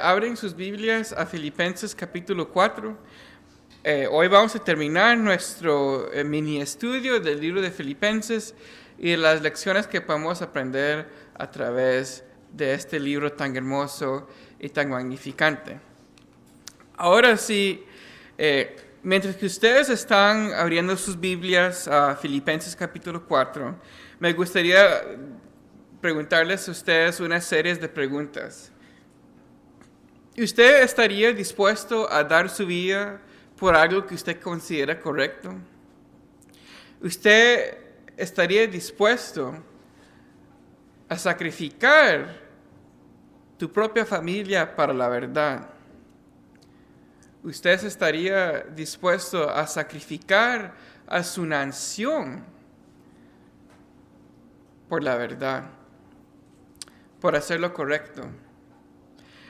abren sus Biblias a Filipenses capítulo 4. Hoy vamos a terminar nuestro mini estudio del libro de Filipenses y las lecciones que podemos aprender a través de este libro tan hermoso y tan magnificante. Ahora sí, mientras que ustedes están abriendo sus Biblias a Filipenses capítulo 4, me gustaría preguntarles a ustedes una serie de preguntas. ¿Usted estaría dispuesto a dar su vida por algo que usted considera correcto? ¿Usted estaría dispuesto a sacrificar tu propia familia para la verdad? ¿Usted estaría dispuesto a sacrificar a su nación por la verdad, por hacer lo correcto?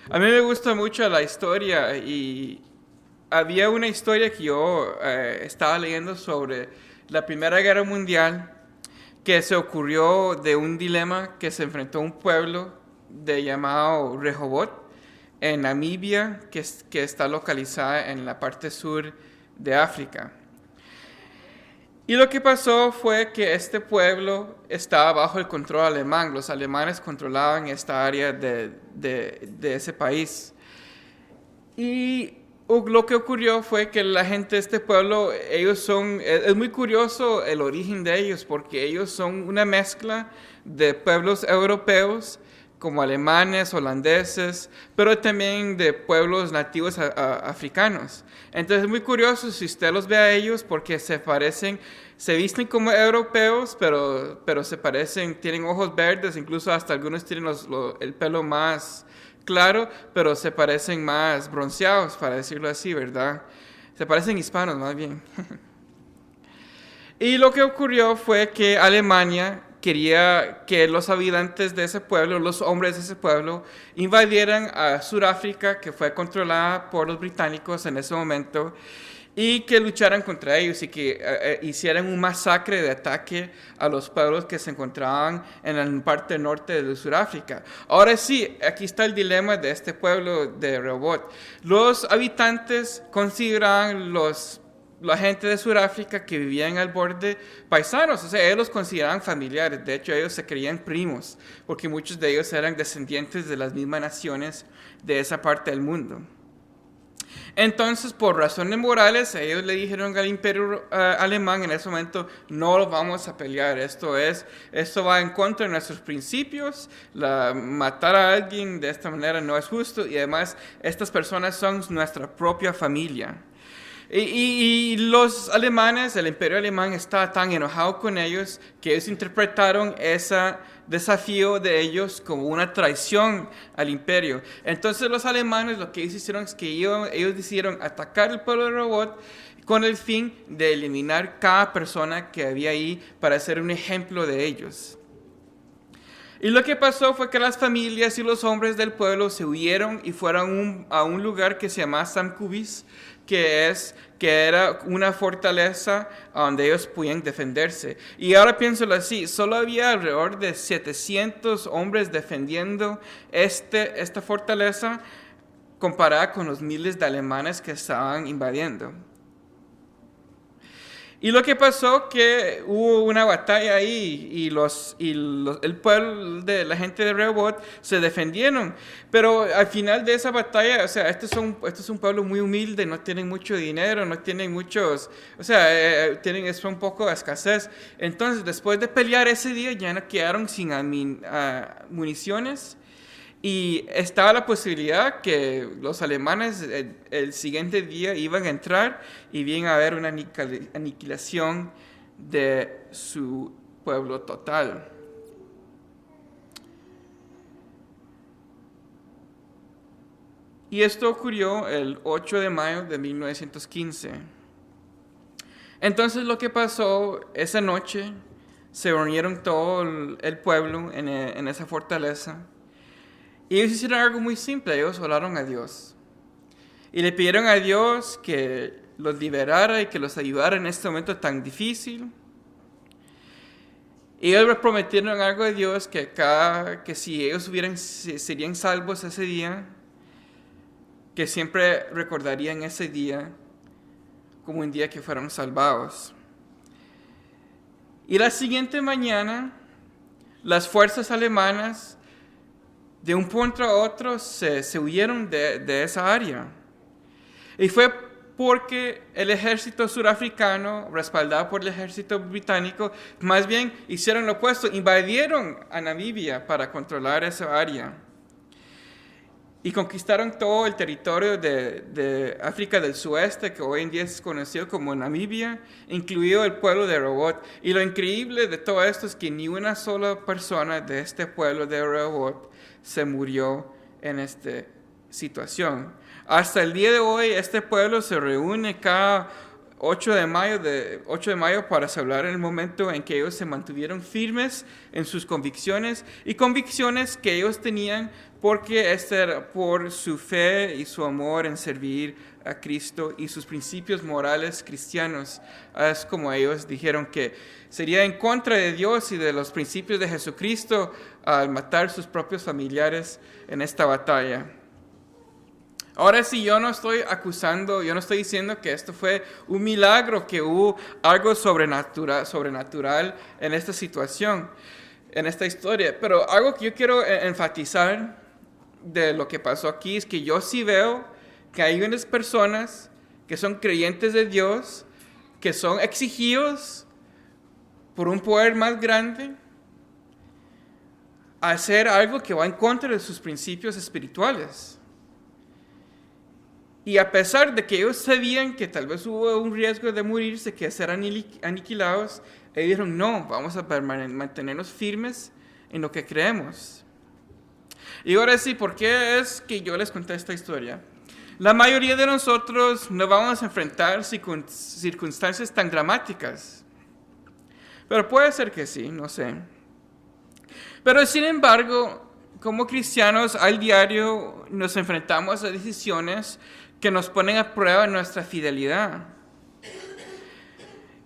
A mí me gusta mucho la historia y había una historia que yo estaba leyendo sobre la Primera Guerra Mundial que se ocurrió de un dilema que se enfrentó un pueblo llamado Rehoboth en Namibia, que está localizada en la parte sur de África. Y lo que pasó fue que este pueblo estaba bajo el control alemán. Los alemanes controlaban esta área de ese país. Y lo que ocurrió fue que la gente de este pueblo, es muy curioso el origen de ellos, porque ellos son una mezcla de pueblos europeos, como alemanes, holandeses, pero también de pueblos nativos africanos. Entonces es muy curioso si usted los ve a ellos porque se visten como europeos, pero se parecen, tienen ojos verdes, incluso hasta algunos tienen el pelo más claro, pero se parecen más bronceados, para decirlo así, ¿verdad? Se parecen hispanos más bien. Y lo que ocurrió fue que Alemania quería que los habitantes de ese pueblo, los hombres de ese pueblo, invadieran a Sudáfrica, que fue controlada por los británicos en ese momento, y que lucharan contra ellos y que hicieran un masacre de ataque a los pueblos que se encontraban en la parte norte de Sudáfrica. Ahora sí, aquí está el dilema de este pueblo de Rehoboth. Los habitantes consideraban la gente de Sudáfrica que vivían al borde paisanos, o sea, ellos los consideraban familiares. De hecho, ellos se creían primos, porque muchos de ellos eran descendientes de las mismas naciones de esa parte del mundo. Entonces, por razones morales, ellos le dijeron al imperio alemán en ese momento: no lo vamos a pelear, esto va en contra de nuestros principios, matar a alguien de esta manera no es justo, y además estas personas son nuestra propia familia. Y los alemanes, el imperio alemán estaba tan enojado con ellos que ellos interpretaron ese desafío de ellos como una traición al imperio. Entonces los alemanes lo que ellos hicieron es que ellos decidieron atacar el pueblo de Rehoboth con el fin de eliminar cada persona que había ahí para hacer un ejemplo de ellos. Y lo que pasó fue que las familias y los hombres del pueblo se huyeron y fueron a un lugar que se llama Samkuvis, que era una fortaleza donde ellos podían defenderse. Y ahora piénsalo así, solo había alrededor de 700 hombres defendiendo esta fortaleza comparada con los miles de alemanes que estaban invadiendo. Y lo que pasó que hubo una batalla ahí y el pueblo de la gente de Rehoboth se defendieron. Pero al final de esa batalla, o sea, este es un pueblo muy humilde, no tienen mucho dinero, no tienen muchos, o sea, es un poco de escasez. Entonces, después de pelear ese día, ya no quedaron sin municiones. Y estaba la posibilidad que los alemanes el siguiente día iban a entrar y iban a haber una aniquilación de su pueblo total. Y esto ocurrió el 8 de mayo de 1915. Entonces lo que pasó esa noche, se reunieron todo el pueblo en esa fortaleza. Y ellos hicieron algo muy simple, ellos oraron a Dios. Y le pidieron a Dios que los liberara y que los ayudara en este momento tan difícil. Y ellos les prometieron algo a Dios, que si ellos serían salvos ese día, que siempre recordarían ese día como un día que fueron salvados. Y la siguiente mañana, las fuerzas alemanas de un punto a otro se huyeron de esa área. Y fue porque el ejército surafricano, respaldado por el ejército británico, más bien hicieron lo opuesto, invadieron a Namibia para controlar esa área. Y conquistaron todo el territorio de África del Sueste, que hoy en día es conocido como Namibia, incluido el pueblo de Rehoboth. Y lo increíble de todo esto es que ni una sola persona de este pueblo de Rehoboth se murió en esta situación. Hasta el día de hoy, este pueblo se reúne cada 8 de mayo para celebrar el momento en que ellos se mantuvieron firmes en sus convicciones y convicciones que ellos tenían porque este era por su fe y su amor en servir a Cristo y sus principios morales cristianos. Es como ellos dijeron que sería en contra de Dios y de los principios de Jesucristo al matar sus propios familiares en esta batalla. Ahora sí, yo no estoy acusando, yo no estoy diciendo que esto fue un milagro, que hubo algo sobrenatural en esta situación, en esta historia. Pero algo que yo quiero enfatizar de lo que pasó aquí es que yo sí veo que hay unas personas que son creyentes de Dios, que son exigidos por un poder más grande a hacer algo que va en contra de sus principios espirituales. Y a pesar de que ellos sabían que tal vez hubo un riesgo de morirse, que ser aniquilados, ellos dijeron, no, vamos a mantenernos firmes en lo que creemos. Y ahora sí, ¿por qué es que yo les conté esta historia? La mayoría de nosotros no vamos a enfrentar circunstancias tan dramáticas. Pero puede ser que sí, no sé. Pero sin embargo, como cristianos, al diario nos enfrentamos a decisiones que nos ponen a prueba nuestra fidelidad.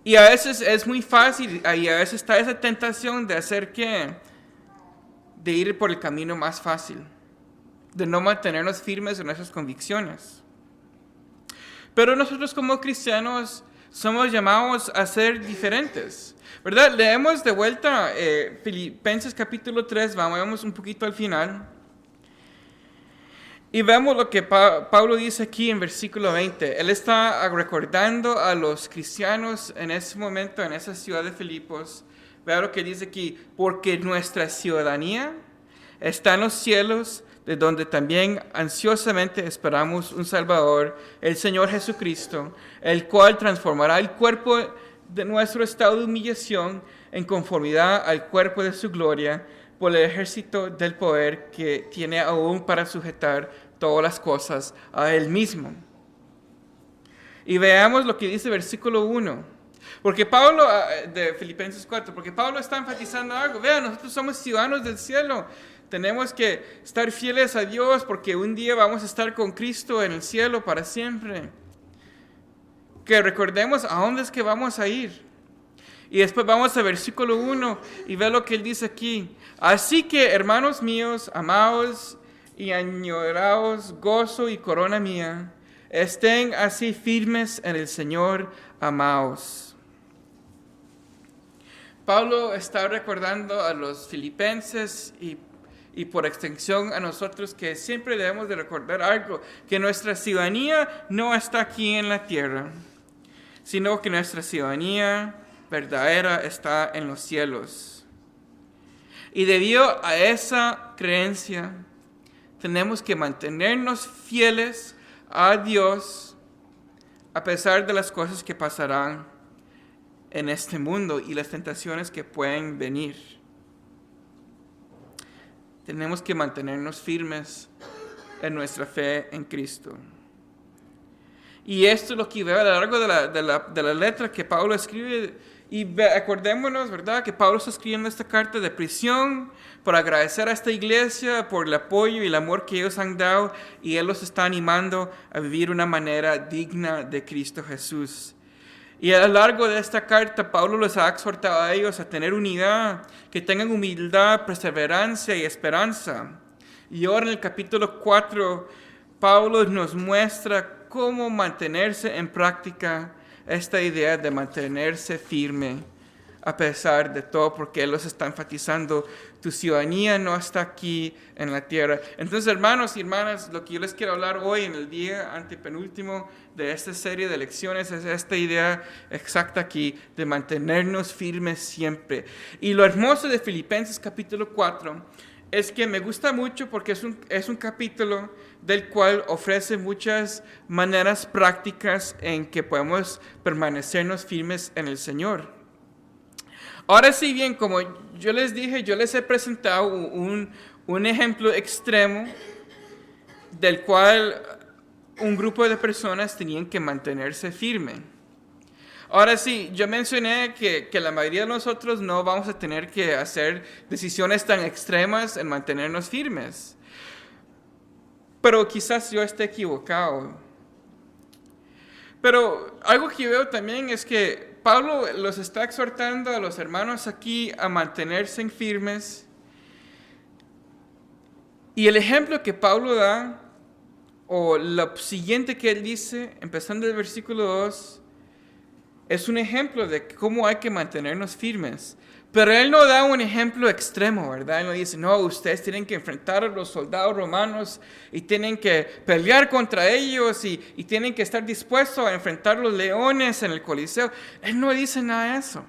Y a veces es muy fácil, y a veces está esa tentación de hacer de ir por el camino más fácil, de no mantenernos firmes en nuestras convicciones. Pero nosotros como cristianos somos llamados a ser diferentes, ¿verdad? Leemos de vuelta Filipenses capítulo 3, vamos un poquito al final. Y vemos lo que Pablo dice aquí en versículo 20. Él está recordando a los cristianos en ese momento, en esa ciudad de Filipos. Vea lo que dice aquí, porque nuestra ciudadanía está en los cielos, de donde también ansiosamente esperamos un Salvador, el Señor Jesucristo, el cual transformará el cuerpo de nuestro estado de humillación en conformidad al cuerpo de su gloria, por el ejército del poder que tiene aún para sujetar todas las cosas a Él mismo. Y veamos lo que dice versículo 1. Porque Pablo, de Filipenses 4, porque Pablo está enfatizando algo. Vean, nosotros somos ciudadanos del cielo. Tenemos que estar fieles a Dios porque un día vamos a estar con Cristo en el cielo para siempre. Que recordemos a dónde es que vamos a ir. Y después vamos a versículo 1 y ve lo que él dice aquí. Así que, hermanos míos, amados y añorados, gozo y corona mía, estén así firmes en el Señor, amados. Pablo está recordando a los filipenses y por extensión a nosotros que siempre debemos de recordar algo, que nuestra ciudadanía no está aquí en la tierra, sino que nuestra ciudadanía verdadera está en los cielos. Y debido a esa creencia, tenemos que mantenernos fieles a Dios a pesar de las cosas que pasarán en este mundo y las tentaciones que pueden venir. Tenemos que mantenernos firmes en nuestra fe en Cristo. Y esto es lo que veo a lo largo de la letra que Pablo escribe. Y acordémonos, ¿verdad?, que Pablo está escribiendo esta carta de prisión por agradecer a esta iglesia por el apoyo y el amor que ellos han dado, y él los está animando a vivir una manera digna de Cristo Jesús. Y a lo largo de esta carta, Pablo les ha exhortado a ellos a tener unidad, que tengan humildad, perseverancia y esperanza. Y ahora en el capítulo 4, Pablo nos muestra cómo mantenerse en práctica esta idea de mantenerse firme a pesar de todo, porque Él los está enfatizando. Tu ciudadanía no está aquí en la tierra. Entonces, hermanos y hermanas, lo que yo les quiero hablar hoy en el día antepenúltimo de esta serie de lecciones es esta idea exacta aquí de mantenernos firmes siempre. Y lo hermoso de Filipenses capítulo 4 es que me gusta mucho porque es un capítulo del cual ofrece muchas maneras prácticas en que podemos permanecernos firmes en el Señor. Ahora sí bien, como yo les dije, yo les he presentado un ejemplo extremo del cual un grupo de personas tenían que mantenerse firme. Ahora sí, yo mencioné que la mayoría de nosotros no vamos a tener que hacer decisiones tan extremas en mantenernos firmes. Pero quizás yo esté equivocado. Pero algo que veo también es que Pablo los está exhortando a los hermanos aquí a mantenerse firmes. Y el ejemplo que Pablo da, o lo siguiente que él dice, empezando el versículo 2, es un ejemplo de cómo hay que mantenernos firmes. Pero él no da un ejemplo extremo, ¿verdad? Él no dice, no, ustedes tienen que enfrentar a los soldados romanos y tienen que pelear contra ellos y tienen que estar dispuestos a enfrentar los leones en el Coliseo. Él no dice nada de eso.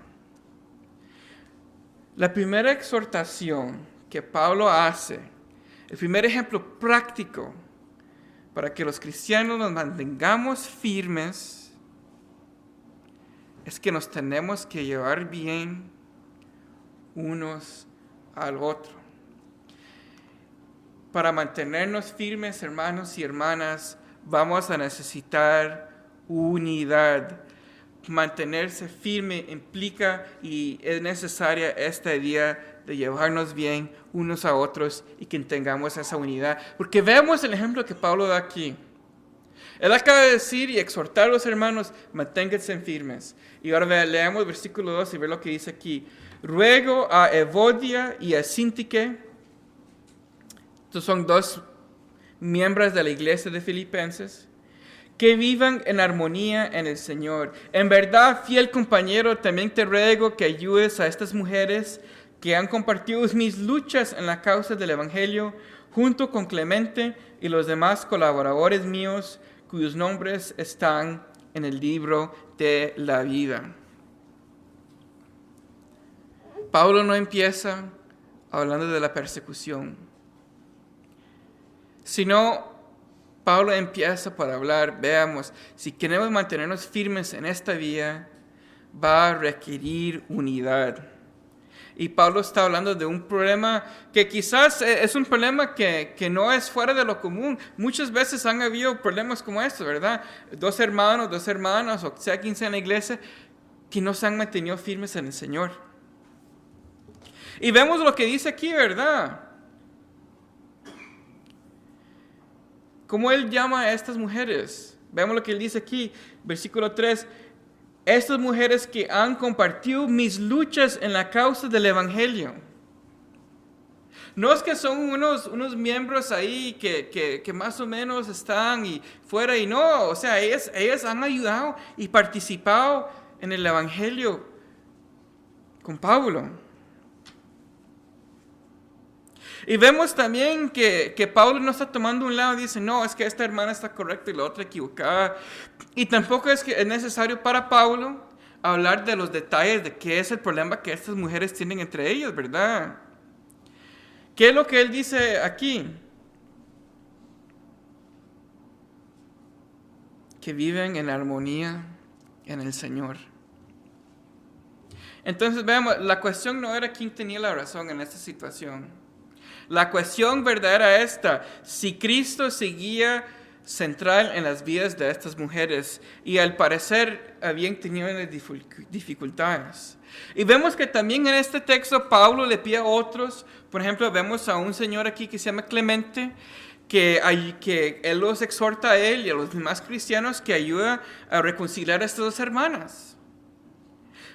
La primera exhortación que Pablo hace, el primer ejemplo práctico para que los cristianos nos mantengamos firmes, es que nos tenemos que llevar bien unos al otro. Para mantenernos firmes, hermanos y hermanas, vamos a necesitar unidad. Mantenerse firme implica y es necesaria esta idea de llevarnos bien unos a otros y que tengamos esa unidad. Porque vemos el ejemplo que Pablo da aquí. Él acaba de decir y exhortar a los hermanos, manténganse firmes. Y ahora leamos el versículo 2 y ve lo que dice aquí. Ruego a Evodia y a Síntique, estos son dos miembros de la iglesia de Filipenses, que vivan en armonía en el Señor. En verdad, fiel compañero, también te ruego que ayudes a estas mujeres que han compartido mis luchas en la causa del Evangelio, junto con Clemente y los demás colaboradores míos, cuyos nombres están en el libro de la vida. Pablo no empieza hablando de la persecución, sino Pablo empieza por hablar, veamos, si queremos mantenernos firmes en esta vía, va a requerir unidad. Y Pablo está hablando de un problema que quizás es un problema que no es fuera de lo común. Muchas veces han habido problemas como estos, ¿verdad? Dos hermanos, dos hermanas, o sea quien sea en la iglesia, que no se han mantenido firmes en el Señor. Y vemos lo que dice aquí, ¿verdad? ¿Cómo él llama a estas mujeres? Vemos lo que él dice aquí, versículo 3. Estas mujeres que han compartido mis luchas en la causa del Evangelio. No es que son unos miembros ahí que más o menos están y fuera y no. O sea, ellas han ayudado y participado en el Evangelio con Pablo. Y vemos también que Pablo no está tomando un lado y dice, no, es que esta hermana está correcta y la otra equivocada. Y tampoco es que es necesario para Pablo hablar de los detalles de qué es el problema que estas mujeres tienen entre ellas, ¿verdad? ¿Qué es lo que él dice aquí? Que viven en armonía en el Señor. Entonces, veamos, la cuestión no era quién tenía la razón en esta situación. La cuestión verdadera es esta: si Cristo seguía central en las vidas de estas mujeres, y al parecer habían tenido dificultades. Y vemos que también en este texto Pablo le pide a otros, por ejemplo, vemos a un señor aquí que se llama Clemente, que él los exhorta a él y a los demás cristianos que ayuda a reconciliar a estas dos hermanas.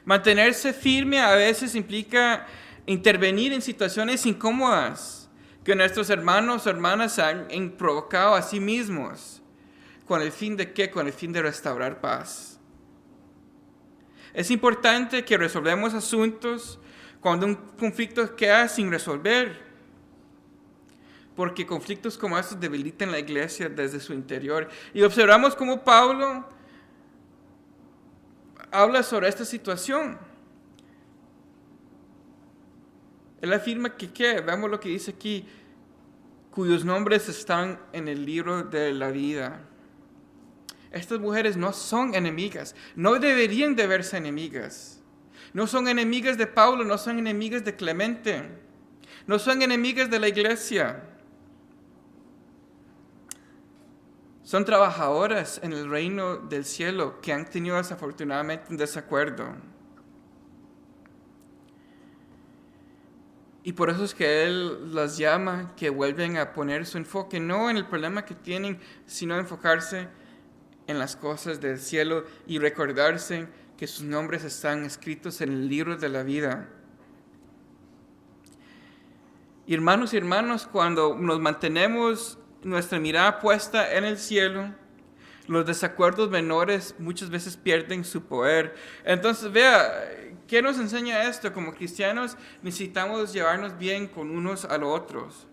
Mantenerse firme a veces implica intervenir en situaciones incómodas que nuestros hermanos o hermanas se han provocado a sí mismos. ¿Con el fin de qué? Con el fin de restaurar paz. Es importante que resolvamos asuntos cuando un conflicto queda sin resolver, porque conflictos como estos debilitan la iglesia desde su interior. Y observamos cómo Pablo habla sobre esta situación. Él afirma que, ¿qué? Veamos lo que dice aquí, cuyos nombres están en el libro de la vida. Estas mujeres no son enemigas, no deberían de verse enemigas. No son enemigas de Pablo, no son enemigas de Clemente, no son enemigas de la iglesia. Son trabajadoras en el reino del cielo que han tenido desafortunadamente un desacuerdo. Y por eso es que Él las llama que vuelven a poner su enfoque no en el problema que tienen, sino enfocarse en las cosas del cielo y recordarse que sus nombres están escritos en el libro de la vida. Hermanos y hermanas, cuando nos mantenemos nuestra mirada puesta en el cielo, los desacuerdos menores muchas veces pierden su poder. Entonces, vea, ¿qué nos enseña esto? Como cristianos necesitamos llevarnos bien con unos a los otros.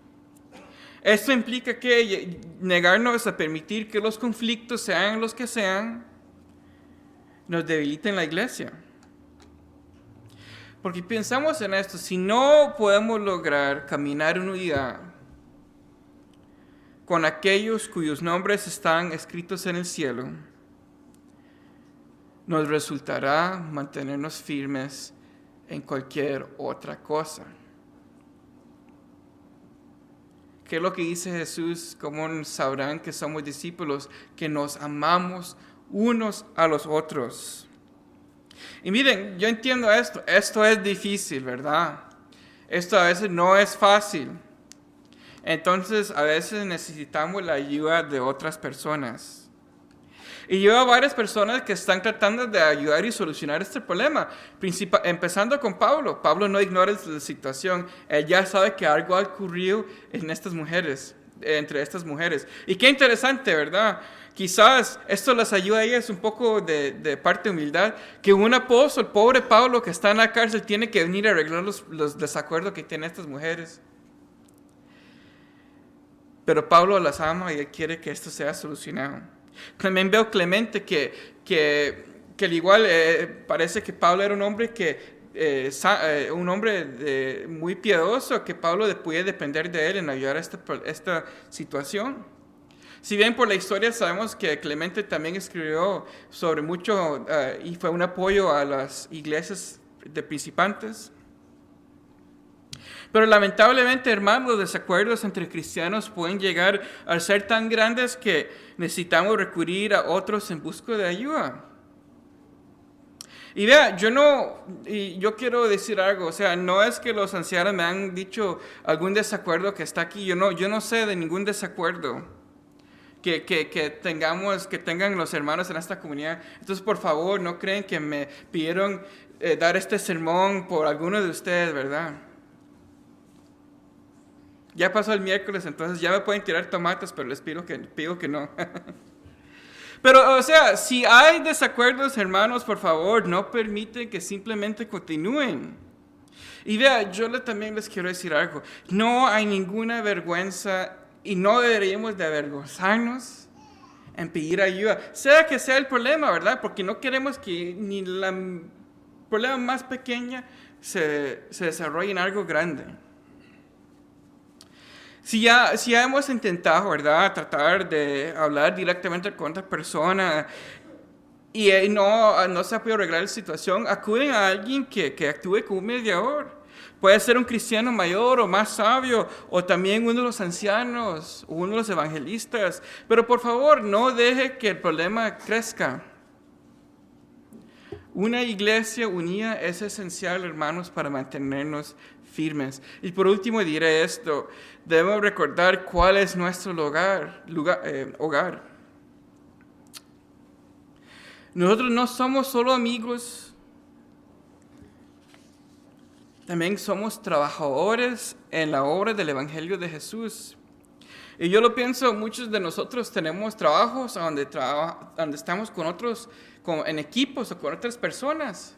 Esto implica que negarnos a permitir que los conflictos, sean los que sean, nos debiliten la iglesia. Porque pensamos en esto, si no podemos lograr caminar en unidad con aquellos cuyos nombres están escritos en el cielo, nos resultará mantenernos firmes en cualquier otra cosa. ¿Qué es lo que dice Jesús? ¿Cómo sabrán que somos discípulos? Que nos amamos unos a los otros. Y miren, yo entiendo esto es difícil, ¿verdad? Esto a veces no es fácil. Entonces, a veces necesitamos la ayuda de otras personas. Y yo veo varias personas que están tratando de ayudar y solucionar este problema, empezando con Pablo. Pablo no ignora la situación. Él ya sabe que algo ha ocurrido en estas mujeres, entre estas mujeres. Y qué interesante, ¿verdad? Quizás esto les ayuda a ellas un poco de parte de humildad, que un apóstol, pobre Pablo, que está en la cárcel, tiene que venir a arreglar los desacuerdos que tienen estas mujeres. Pero Pablo las ama y él quiere que esto sea solucionado. También veo Clemente que al igual parece que Pablo era un hombre muy piadoso, que Pablo puede depender de él en ayudar a esta situación. Si bien por la historia sabemos que Clemente también escribió sobre mucho y fue un apoyo a las iglesias de principantes. Pero lamentablemente, hermanos, los desacuerdos entre cristianos pueden llegar a ser tan grandes que necesitamos recurrir a otros en busca de ayuda. Y vea, yo quiero decir algo, o sea, no es que los ancianos me han dicho algún desacuerdo que está aquí, yo no sé de ningún desacuerdo que tengan los hermanos en esta comunidad. Entonces, por favor, no creen que me pidieron dar este sermón por alguno de ustedes, ¿verdad? Ya pasó el miércoles, entonces ya me pueden tirar tomates, pero les pido que no. Pero, o sea, si hay desacuerdos, hermanos, por favor, no permiten que simplemente continúen. Y vea, también les quiero decir algo. No hay ninguna vergüenza y no deberíamos de avergonzarnos en pedir ayuda. Sea que sea el problema, ¿verdad? Porque no queremos que ni la problema más pequeña se desarrolle en algo grande. Si ya hemos intentado, ¿verdad?, tratar de hablar directamente con otra persona y no se ha podido arreglar la situación, acuden a alguien que actúe como un mediador. Puede ser un cristiano mayor o más sabio, o también uno de los ancianos, o uno de los evangelistas. Pero por favor, no deje que el problema crezca. Una iglesia unida es esencial, hermanos, para mantenernos firmes. Y por último diré esto: debemos recordar cuál es nuestro hogar. Nosotros no somos solo amigos. también somos trabajadores en la obra del Evangelio de Jesús. Y yo lo pienso, muchos de nosotros tenemos trabajos donde estamos con otros, en equipos o con otras personas.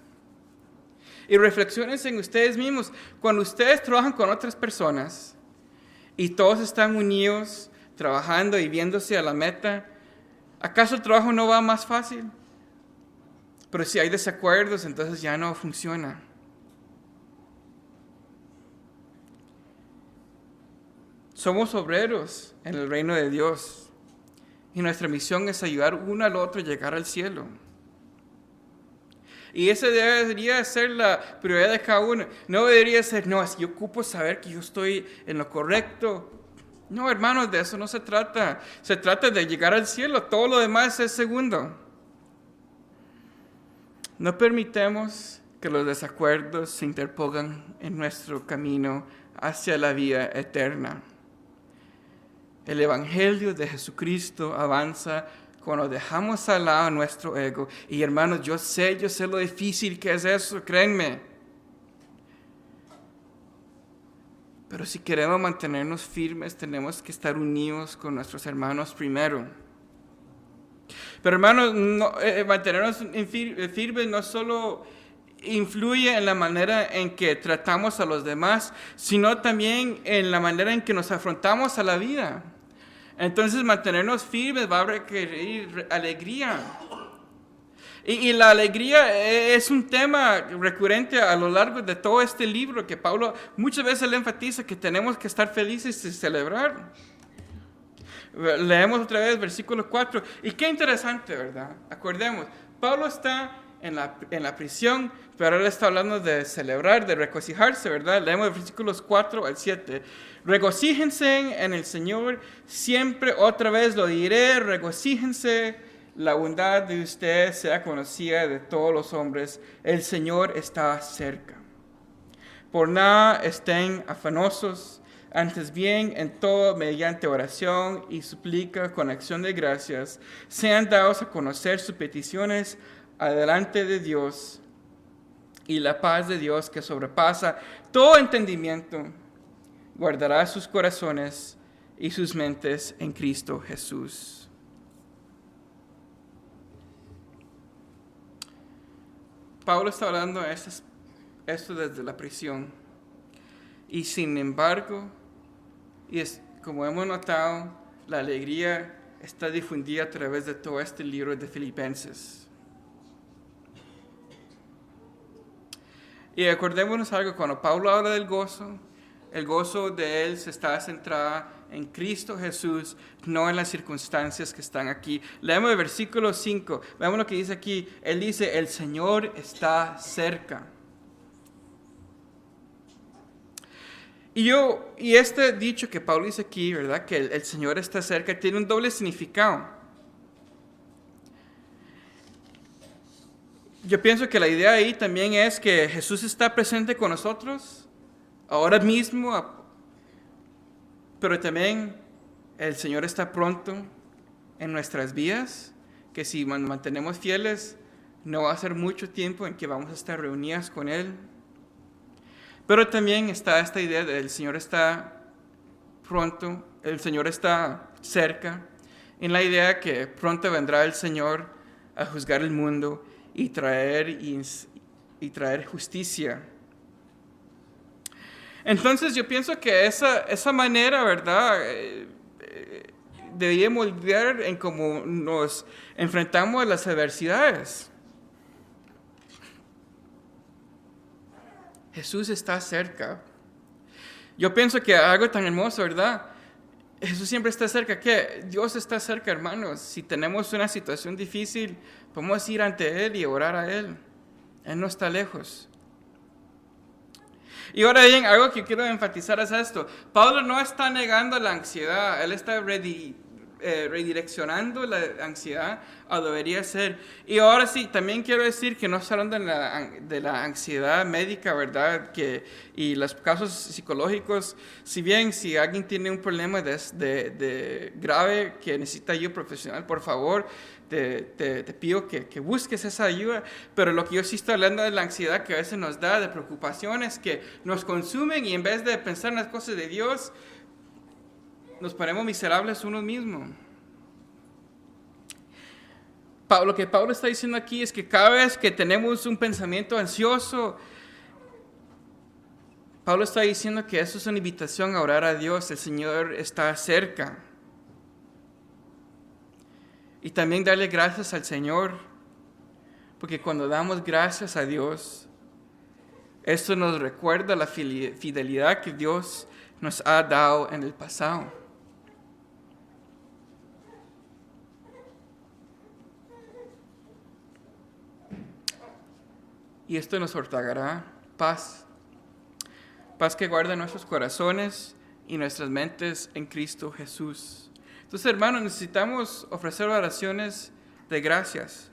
Y reflexionen en ustedes mismos, cuando ustedes trabajan con otras personas y todos están unidos, trabajando y viéndose a la meta, ¿acaso el trabajo no va más fácil? Pero si hay desacuerdos, entonces ya no funciona. Somos obreros en el reino de Dios y nuestra misión es ayudar uno al otro a llegar al cielo. Y esa debería ser la prioridad de cada uno. No debería ser, no, yo ocupo saber que yo estoy en lo correcto. No, hermanos, de eso no se trata. Se trata de llegar al cielo. Todo lo demás es segundo. No permitamos que los desacuerdos se interpongan en nuestro camino hacia la vida eterna. El Evangelio de Jesucristo avanza cuando dejamos al lado nuestro ego. Y hermanos, yo sé lo difícil que es eso, créanme. Pero si queremos mantenernos firmes, tenemos que estar unidos con nuestros hermanos primero. Pero hermanos, mantenernos firmes no solo influye en la manera en que tratamos a los demás, sino también en la manera en que nos afrontamos a la vida. Entonces, mantenernos firmes va a requerir alegría. Y la alegría es un tema recurrente a lo largo de todo este libro que Pablo muchas veces le enfatiza que tenemos que estar felices y celebrar. Leemos otra vez versículo 4. Y qué interesante, ¿verdad? Acordemos, Pablo está en la prisión, pero él está hablando de celebrar, de regocijarse, ¿verdad? Leemos versículos 4 al 7. Regocíjense en el Señor, siempre otra vez lo diré, regocíjense, la bondad de ustedes sea conocida de todos los hombres, el Señor está cerca. Por nada estén afanosos, antes bien en todo mediante oración y súplica con acción de gracias, sean dados a conocer sus peticiones adelante de Dios, y la paz de Dios que sobrepasa todo entendimiento, guardará sus corazones y sus mentes en Cristo Jesús. Pablo está hablando esto desde la prisión. Y sin embargo, como hemos notado, la alegría está difundida a través de todo este libro de Filipenses. Y acordémonos algo, cuando Pablo habla del gozo, el gozo de él se está centrado en Cristo Jesús, no en las circunstancias que están aquí. Leemos el versículo 5, veamos lo que dice aquí. Él dice, el Señor está cerca. Y este dicho que Pablo dice aquí, ¿verdad? Que el Señor está cerca, tiene un doble significado. Yo pienso que la idea ahí también es que Jesús está presente con nosotros, ahora mismo, pero también el Señor está pronto en nuestras vidas, que si nos mantenemos fieles, no va a ser mucho tiempo en que vamos a estar reunidas con Él. Pero también está esta idea de el Señor está pronto, el Señor está cerca, en la idea que pronto vendrá el Señor a juzgar el mundo y traer justicia. Entonces yo pienso que esa manera, ¿verdad? Deberíamos ver en cómo nos enfrentamos a las adversidades. Jesús está cerca. Yo pienso que algo tan hermoso, ¿verdad? Jesús siempre está cerca. ¿Qué? Dios está cerca, hermanos. Si tenemos una situación difícil, podemos ir ante Él y orar a Él. Él no está lejos. Y ahora bien, algo que quiero enfatizar es esto. Pablo no está negando la ansiedad. Él está redireccionando la ansiedad a lo debería ser. Y ahora sí, también quiero decir que no estoy hablando de la ansiedad médica, ¿verdad? Y los casos psicológicos, si alguien tiene un problema de grave que necesita ayuda profesional, por favor, te pido que busques esa ayuda. Pero lo que yo sí estoy hablando es la ansiedad que a veces nos da, de preocupaciones que nos consumen, y en vez de pensar en las cosas de Dios, nos ponemos miserables uno mismo. Lo que Pablo está diciendo aquí es que cada vez que tenemos un pensamiento ansioso, Pablo está diciendo que eso es una invitación a orar a Dios. El Señor está cerca. Y también darle gracias al Señor, porque cuando damos gracias a Dios, esto nos recuerda la fidelidad que Dios nos ha dado en el pasado. Y esto nos otorgará paz. Paz que guarda nuestros corazones y nuestras mentes en Cristo Jesús. Entonces, hermanos, necesitamos ofrecer oraciones de gracias.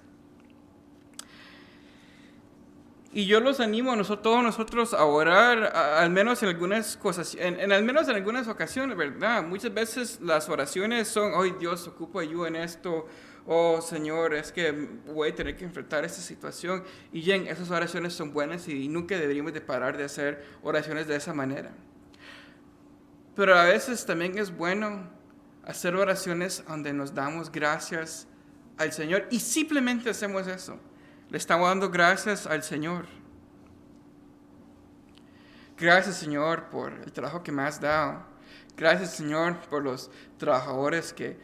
Y yo los animo a todos nosotros a orar, al menos en algunas cosas, al menos en algunas ocasiones, ¿verdad? Muchas veces las oraciones son, oh Dios, ocupo ayuda en esto. Oh Señor, es que voy a tener que enfrentar esta situación. Y bien, esas oraciones son buenas y nunca deberíamos de parar de hacer oraciones de esa manera. Pero a veces también es bueno hacer oraciones donde nos damos gracias al Señor y simplemente hacemos eso. Le estamos dando gracias al Señor. Gracias, Señor, por el trabajo que me has dado. Gracias, Señor, por los trabajadores que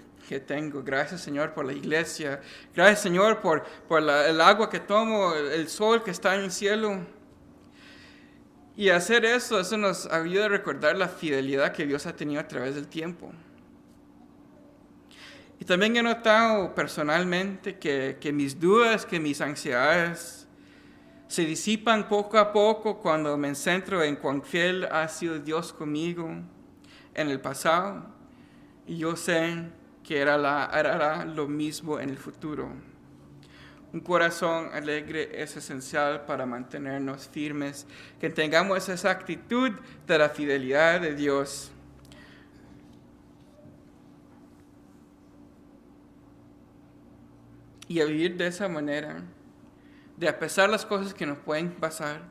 tengo. Gracias, Señor, por la iglesia. Gracias, Señor, por el agua que tomo, el sol que está en el cielo. Y hacer eso nos ayuda a recordar la fidelidad que Dios ha tenido a través del tiempo. Y también he notado personalmente que mis dudas, que mis ansiedades se disipan poco a poco cuando me centro en cuán fiel ha sido Dios conmigo en el pasado. Y yo sé que hará lo mismo en el futuro. Un corazón alegre es esencial para mantenernos firmes, que tengamos esa actitud de la fidelidad de Dios. Y a vivir de esa manera, de a pesar de las cosas que nos pueden pasar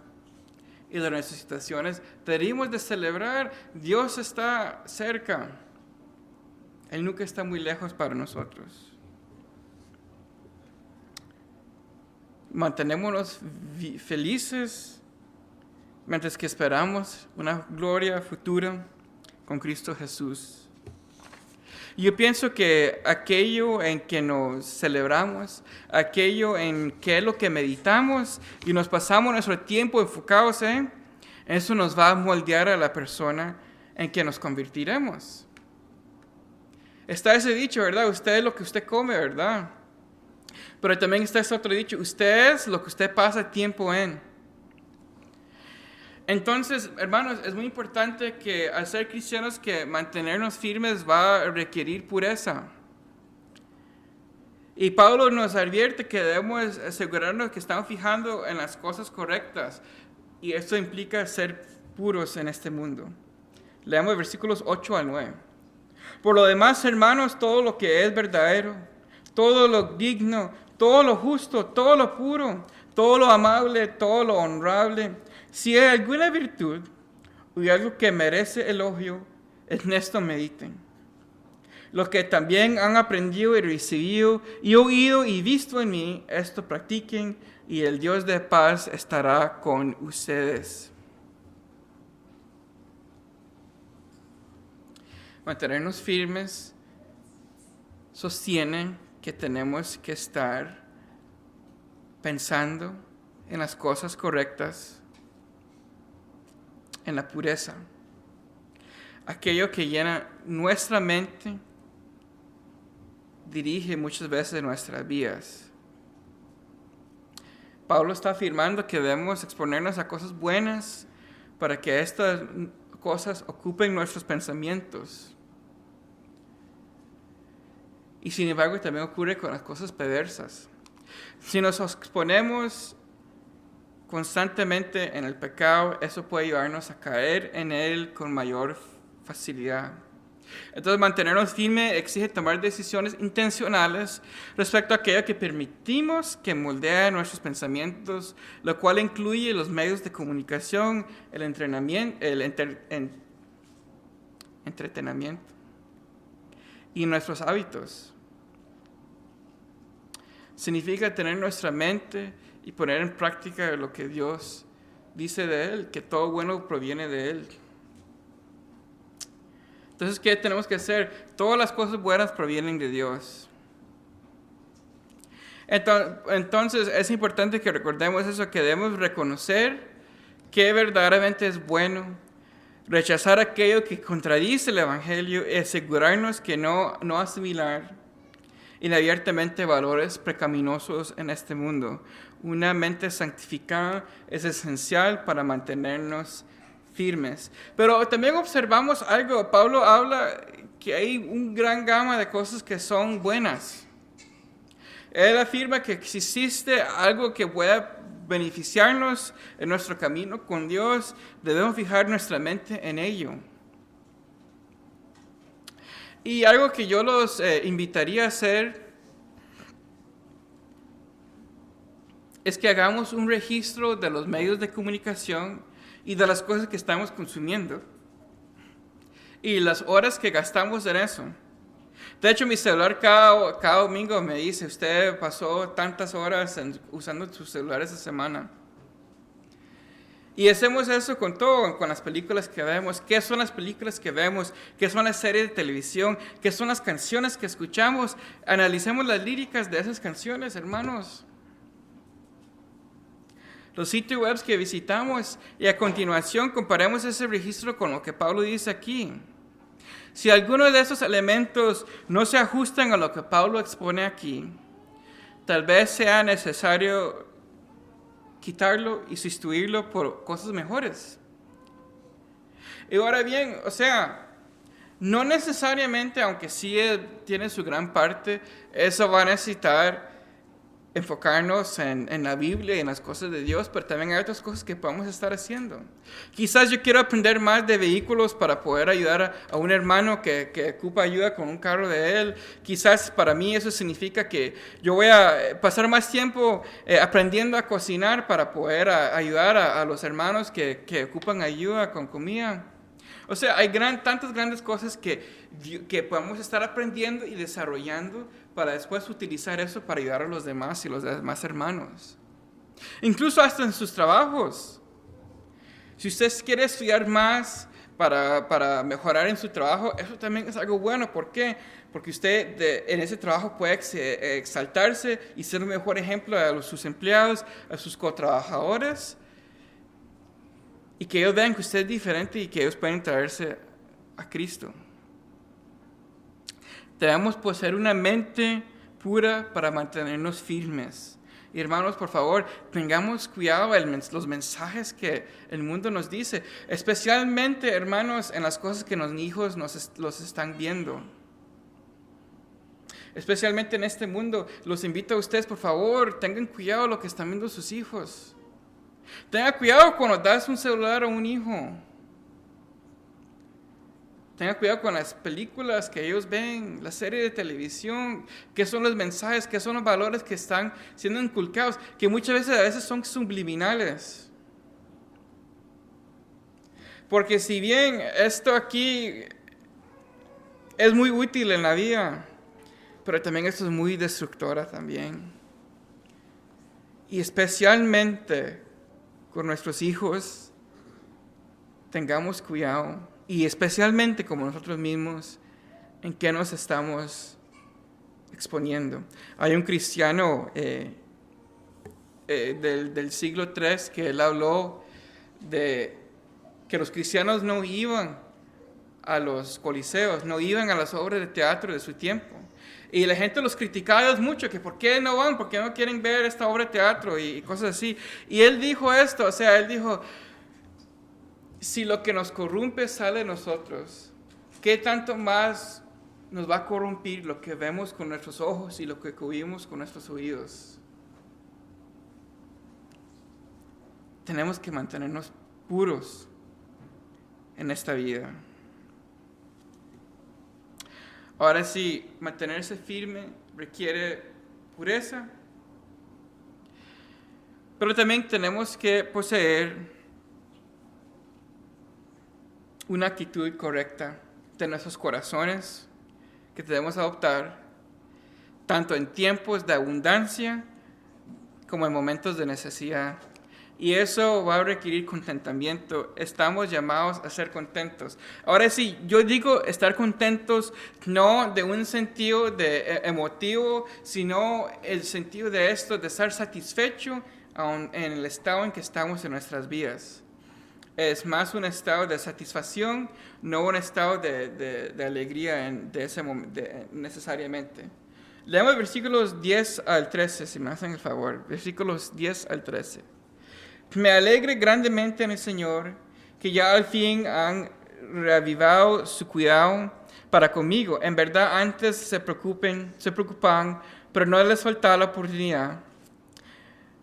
y de nuestras situaciones, deberíamos de celebrar, Dios está cerca. Él nunca está muy lejos para nosotros. Mantenémonos felices mientras que esperamos una gloria futura con Cristo Jesús. Yo pienso que aquello en que nos celebramos, aquello en que es lo que meditamos y nos pasamos nuestro tiempo enfocados en, eso nos va a moldear a la persona en que nos convertiremos. Está ese dicho, ¿verdad? Usted es lo que usted come, ¿verdad? Pero también está ese otro dicho, usted es lo que usted pasa tiempo en. Entonces, hermanos, es muy importante que al ser cristianos que mantenernos firmes va a requerir pureza. Y Pablo nos advierte que debemos asegurarnos que estamos fijando en las cosas correctas. Y esto implica ser puros en este mundo. Leamos versículos 8 al 9. Por lo demás, hermanos, todo lo que es verdadero, todo lo digno, todo lo justo, todo lo puro, todo lo amable, todo lo honrable, si hay alguna virtud o algo que merece elogio, en esto mediten. Los que también han aprendido y recibido y oído y visto en mí, esto practiquen, y el Dios de paz estará con ustedes. Mantenernos firmes sostiene que tenemos que estar pensando en las cosas correctas, en la pureza. Aquello que llena nuestra mente dirige muchas veces nuestras vidas. Pablo está afirmando que debemos exponernos a cosas buenas para que estas cosas ocupen nuestros pensamientos. Y sin embargo también ocurre con las cosas perversas. Si nos exponemos constantemente en el pecado, eso puede llevarnos a caer en él con mayor facilidad. Entonces, mantenernos firmes exige tomar decisiones intencionales respecto a aquello que permitimos que moldee nuestros pensamientos, lo cual incluye los medios de comunicación, el entretenimiento y nuestros hábitos. Significa tener nuestra mente y poner en práctica lo que Dios dice de Él, que todo bueno proviene de Él. Entonces, ¿qué tenemos que hacer? Todas las cosas buenas provienen de Dios. Entonces, es importante que recordemos eso, que debemos reconocer que verdaderamente es bueno, rechazar aquello que contradice el Evangelio y asegurarnos que no asimilar inabiertamente valores pecaminosos en este mundo. Una mente santificada es esencial para mantenernos firmes. Pero también observamos algo. Pablo habla que hay una gran gama de cosas que son buenas. Él afirma que existe algo que pueda beneficiarnos en nuestro camino con Dios. Debemos fijar nuestra mente en ello. Y algo que yo los invitaría a hacer es que hagamos un registro de los medios de comunicación y de las cosas que estamos consumiendo y las horas que gastamos en eso. De hecho, mi celular cada domingo me dice, usted pasó tantas horas usando su celular esa semana. Y hacemos eso con todo, con las películas que vemos. ¿Qué son las películas que vemos? ¿Qué son las series de televisión? ¿Qué son las canciones que escuchamos? Analicemos las líricas de esas canciones, hermanos. Los sitios web que visitamos y a continuación comparemos ese registro con lo que Pablo dice aquí. Si alguno de esos elementos no se ajustan a lo que Pablo expone aquí, tal vez sea necesario quitarlo y sustituirlo por cosas mejores. Y ahora bien, no necesariamente, aunque sí tiene su gran parte, eso va a necesitar enfocarnos en la Biblia y en las cosas de Dios, pero también hay otras cosas que podemos estar haciendo. Quizás yo quiero aprender más de vehículos para poder ayudar a un hermano que ocupa ayuda con un carro de él. Quizás para mí eso significa que yo voy a pasar más tiempo aprendiendo a cocinar para poder ayudar a los hermanos que ocupan ayuda con comida. Hay tantas grandes cosas que podemos estar aprendiendo y desarrollando para después utilizar eso para ayudar a los demás y los demás hermanos. Incluso hasta en sus trabajos. Si usted quiere estudiar más para mejorar en su trabajo, eso también es algo bueno. ¿Por qué? Porque usted en ese trabajo puede exaltarse y ser un mejor ejemplo a sus empleados, a sus cotrabajadores. Y que ellos vean que usted es diferente y que ellos pueden traerse a Cristo. Debemos poseer una mente pura para mantenernos firmes. Y hermanos, por favor, tengamos cuidado de los mensajes que el mundo nos dice. Especialmente, hermanos, en las cosas que los hijos los están viendo. Especialmente en este mundo. Los invito a ustedes, por favor, tengan cuidado de lo que están viendo sus hijos. Tenga cuidado cuando das un celular a un hijo. Tenga cuidado con las películas que ellos ven, la serie de televisión, qué son los mensajes, qué son los valores que están siendo inculcados, que muchas veces son subliminales. Porque si bien esto aquí es muy útil en la vida, pero también esto es muy destructora también. Y especialmente con nuestros hijos, tengamos cuidado. Y especialmente como nosotros mismos, en qué nos estamos exponiendo. Hay un cristiano del siglo III que él habló de que los cristianos no iban a los coliseos, no iban a las obras de teatro de su tiempo. Y la gente los criticaba mucho, que por qué no van, por qué no quieren ver esta obra de teatro y cosas así. Y él dijo esto, él dijo, si lo que nos corrompe sale de nosotros, ¿qué tanto más nos va a corrompir lo que vemos con nuestros ojos y lo que oímos con nuestros oídos. Tenemos que mantenernos puros en esta vida. Ahora sí, mantenerse firme requiere pureza, pero también tenemos que poseer una actitud correcta de nuestros corazones que debemos adoptar, tanto en tiempos de abundancia como en momentos de necesidad. Y eso va a requerir contentamiento. Estamos llamados a ser contentos. Ahora sí, yo digo estar contentos no de un sentido emotivo, sino el sentido de esto, de estar satisfecho en el estado en que estamos en nuestras vidas. Es más un estado de satisfacción, no un estado de alegría necesariamente. Leemos versículos 10 al 13, si me hacen el favor. Versículos 10 al 13. Me alegre grandemente en el Señor, que ya al fin han reavivado su cuidado para conmigo. En verdad antes se preocupaban, pero no les faltaba la oportunidad.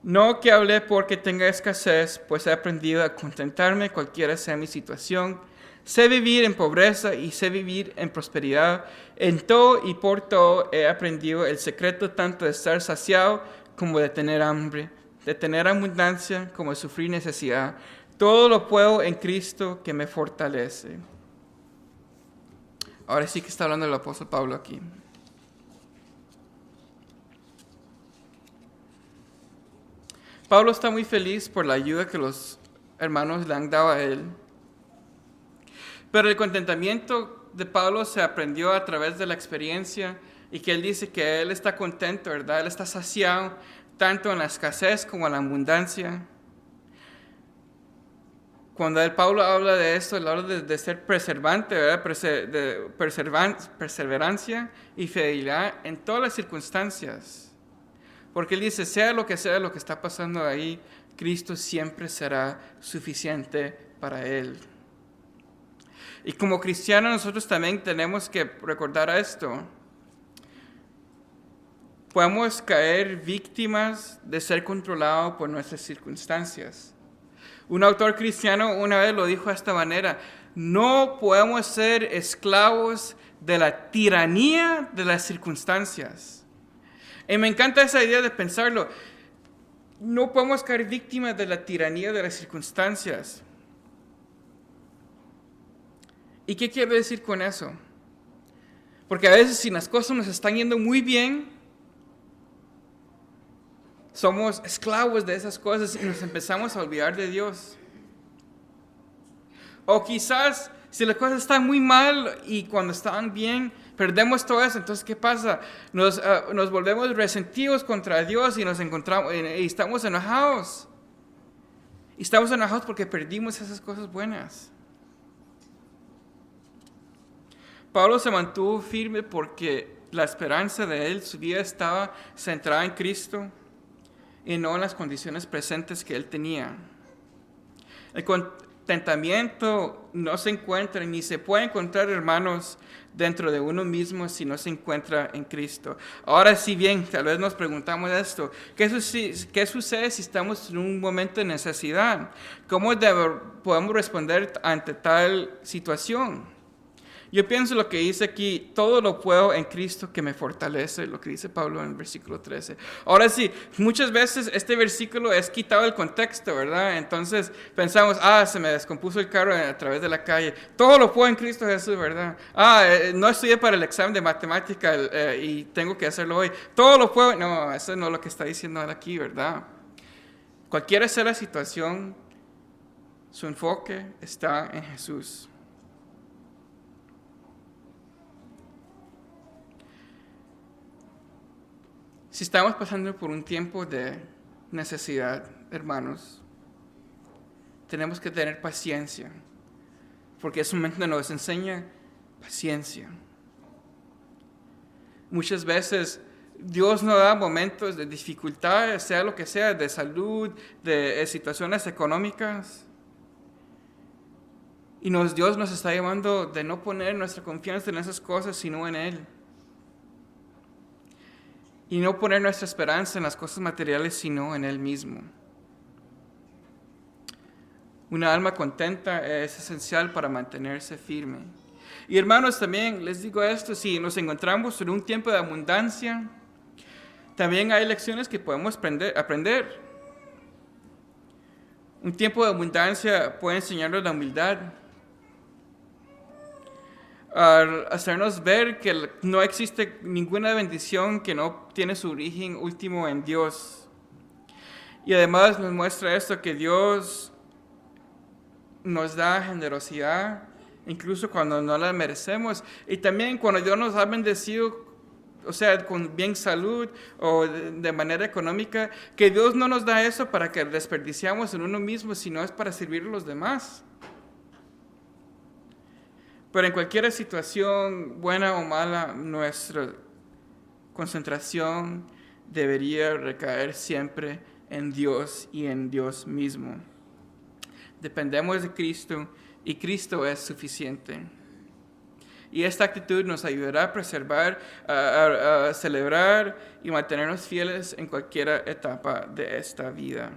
No que hablé porque tenga escasez, pues he aprendido a contentarme cualquiera sea mi situación. Sé vivir en pobreza y sé vivir en prosperidad. En todo y por todo he aprendido el secreto tanto de estar saciado como de tener hambre, de tener abundancia como de sufrir necesidad. Todo lo puedo en Cristo que me fortalece. Ahora sí que está hablando el apóstol Pablo aquí. Pablo está muy feliz por la ayuda que los hermanos le han dado a él. Pero el contentamiento de Pablo se aprendió a través de la experiencia y que él dice que él está contento, ¿verdad? Él está saciado tanto en la escasez como en la abundancia. Cuando Pablo habla de esto, él habla de ser preservante, ¿verdad? De perseverancia y fidelidad en todas las circunstancias. Porque él dice, sea lo que está pasando ahí, Cristo siempre será suficiente para él. Y como cristianos nosotros también tenemos que recordar esto. Podemos caer víctimas de ser controlados por nuestras circunstancias. Un autor cristiano una vez lo dijo de esta manera: no podemos ser esclavos de la tiranía de las circunstancias. Y me encanta esa idea de pensarlo. No podemos caer víctimas de la tiranía de las circunstancias. ¿Y qué quiero decir con eso? Porque a veces si las cosas nos están yendo muy bien, somos esclavos de esas cosas y nos empezamos a olvidar de Dios. O quizás si las cosas están muy mal y cuando están bien, perdemos todo eso. Entonces, ¿qué pasa? Nos volvemos resentidos contra Dios y nos encontramos y estamos enojados. Y estamos enojados porque perdimos esas cosas buenas. Pablo se mantuvo firme porque la esperanza de él, su vida estaba centrada en Cristo y no en las condiciones presentes que él tenía. El contentamiento no se encuentra ni se puede encontrar, hermanos, dentro de uno mismo si no se encuentra en Cristo. Ahora, si bien tal vez nos preguntamos esto, ¿qué sucede si estamos en un momento de necesidad? ¿Cómo podemos responder ante tal situación? Yo pienso lo que dice aquí: todo lo puedo en Cristo que me fortalece, lo que dice Pablo en el versículo 13. Ahora sí, muchas veces este versículo es quitado del contexto, ¿verdad? Entonces pensamos, se me descompuso el carro a través de la calle. Todo lo puedo en Cristo Jesús, ¿verdad? No estudié para el examen de matemática y tengo que hacerlo hoy. Todo lo puedo. No, eso no es lo que está diciendo él aquí, ¿verdad? Cualquiera sea la situación, su enfoque está en Jesús. Si estamos pasando por un tiempo de necesidad, hermanos, tenemos que tener paciencia, porque es un momento que nos enseña paciencia. Muchas veces Dios nos da momentos de dificultad, sea lo que sea, de salud, de situaciones económicas. Y Dios nos está llamando de no poner nuestra confianza en esas cosas, sino en Él. Y no poner nuestra esperanza en las cosas materiales, sino en Él mismo. Una alma contenta es esencial para mantenerse firme. Y hermanos, también les digo esto, si nos encontramos en un tiempo de abundancia, también hay lecciones que podemos aprender. Un tiempo de abundancia puede enseñarnos la humildad, al hacernos ver que no existe ninguna bendición que no tiene su origen último en Dios. Y además nos muestra esto, que Dios nos da generosidad, incluso cuando no la merecemos. Y también cuando Dios nos ha bendecido, o sea, con bien salud o de manera económica, que Dios no nos da eso para que desperdiciamos en uno mismo, sino es para servir a los demás. Pero en cualquier situación, buena o mala, nuestra concentración debería recaer siempre en Dios y en Dios mismo. Dependemos de Cristo y Cristo es suficiente. Y esta actitud nos ayudará a preservar, a celebrar y mantenernos fieles en cualquier etapa de esta vida.